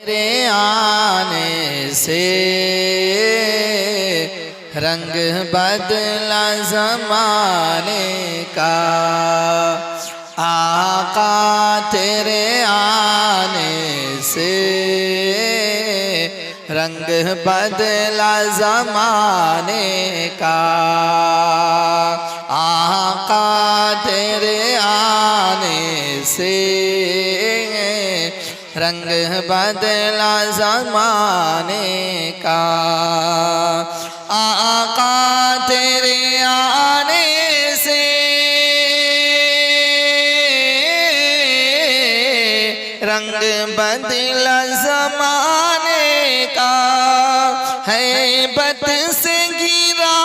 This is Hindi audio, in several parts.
तेरे आने से रंग बदला ज़माने का। आका तेरे आने से रंग बदला ज़माने का। आका तेरे आने से रंग बदला ज़माने का। आका तेरे आने से रंग बदला ज़माने का। हैबत से गिरा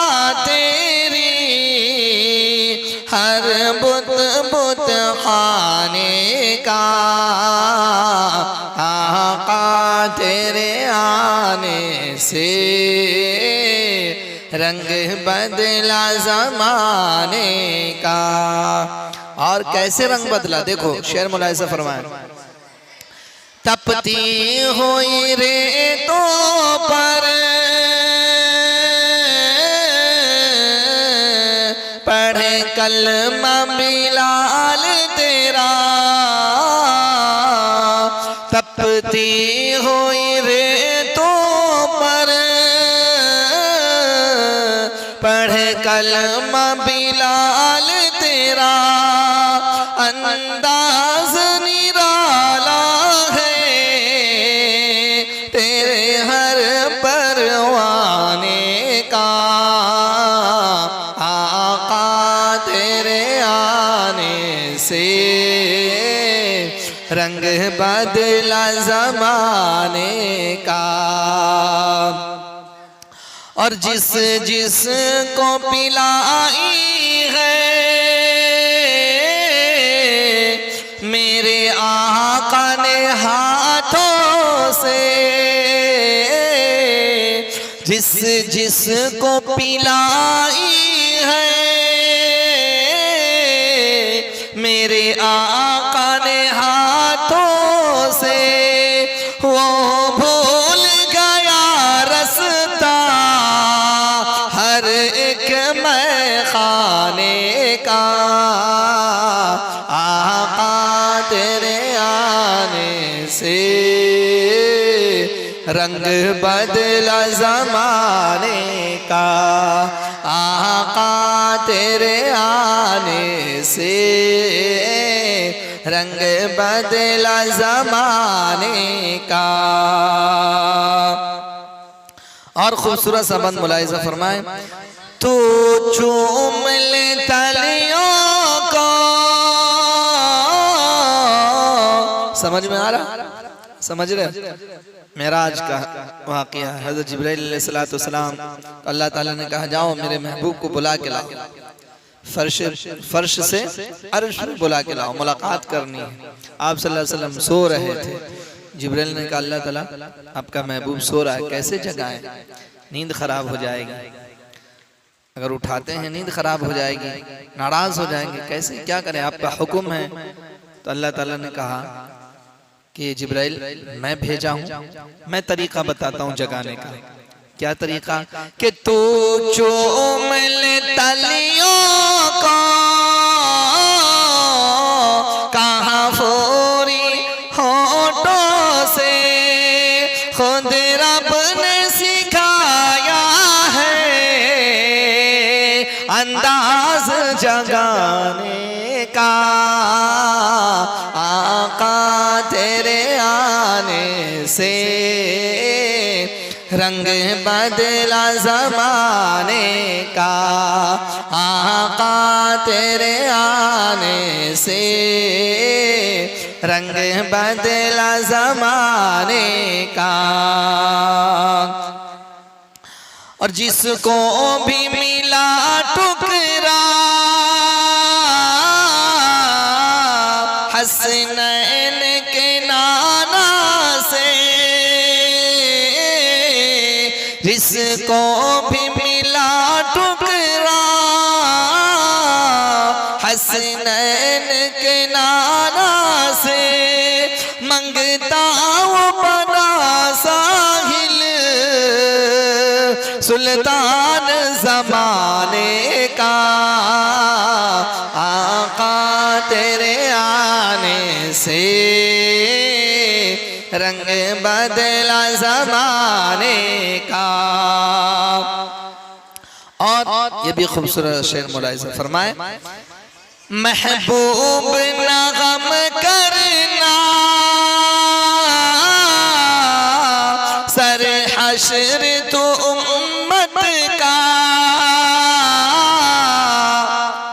तेरी हर बुत बुत खाने का। आका तेरे आने से रंग बदला ज़माने का। और कैसे रंग बदला देखो, शेर मुलाहिज़ा फरमाए। तपती हुई रेतों पर पढ़े कलमा बिलाल तेरा। तपती हुई रेतों पर पढ़े कलमा बिलाल तेरा। अंदाज निराला है तेरे हर परवाने का। आका तेरे आने से रंग बदला ज़माने का। और जिस जिस को पिलाई है मेरे आका ने हाथों से। जिस जिस को पिलाई है मेरे आका ने हाथों से। वो भूल गया रास्ता हर एक मैं खाने का। आका तेरे आने से रंग बदला ज़माने का। आका तेरे आने से रंग बदला ज़माने का। और खूबसूरत सा बंद मुलाहिज़ा फरमाए। तू चूम ले तलियों को। समझ में आ रहा? समझ रहे? मेराज का वाक़या हज़रत जिब्राइल अलैहिस्सलाम अल्लाह ताला ने कहा जाओ मेरे महबूब को बुला के लाओ। फर्श से अर्श बुला के लाओ, मुलाकात करनी है। आप सल्लल्लाहु अलैहि वसल्लम सो रहे थे। जिब्राइल ने कहा अल्लाह ताला आपका महबूब सो रहा है, कैसे जगाएं? नींद खराब हो जाएगी, अगर उठाते हैं नींद खराब हो जाएगी, नाराज हो जाएंगे, कैसे क्या करें? आपका हुक्म है। तो अल्लाह ताला ने कहा कि जिब्राइल मैं भेजा हूँ, मैं तरीका बताता हूँ जगाने का। क्या तरीका? कि तू चूम ले तलियों को। कहाँ फोरी होठों से खुद रब ने सिखाया है अंदाज जगाने का। आका तेरे आने से रंग बदला ज़माने का। आका तेरे आने से रंग बदला ज़माने का। और जिसको भी मिला ठुकरा हसनैन के नाना से। जिसको भी मिला ठुकरा हसनैन के नाना से मंगता वो बना सुल्तान ज़माने का, आका तेरे आने से रंग बदला ज़माने का। और ये भी खूबसूरत शेर मुलाहिज़ा फरमाए, महबूब ना गम करना सर हश्र तो उम्मत का।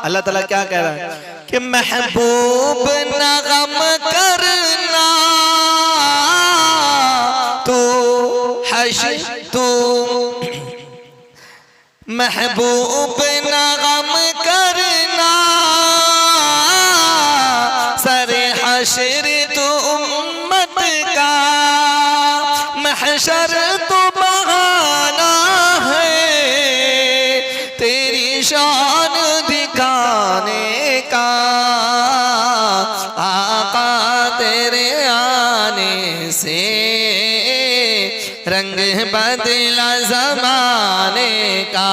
अल्लाह ताला क्या कह रहा है कि महबूब ना गम करना तो हश्र तो, महबूब ना गम करना सर हश्र तो उम्मत का। महशर तो बहाना है तेरी शान दिखाने का, आका तेरे आने से रंग बदला ज़माने का।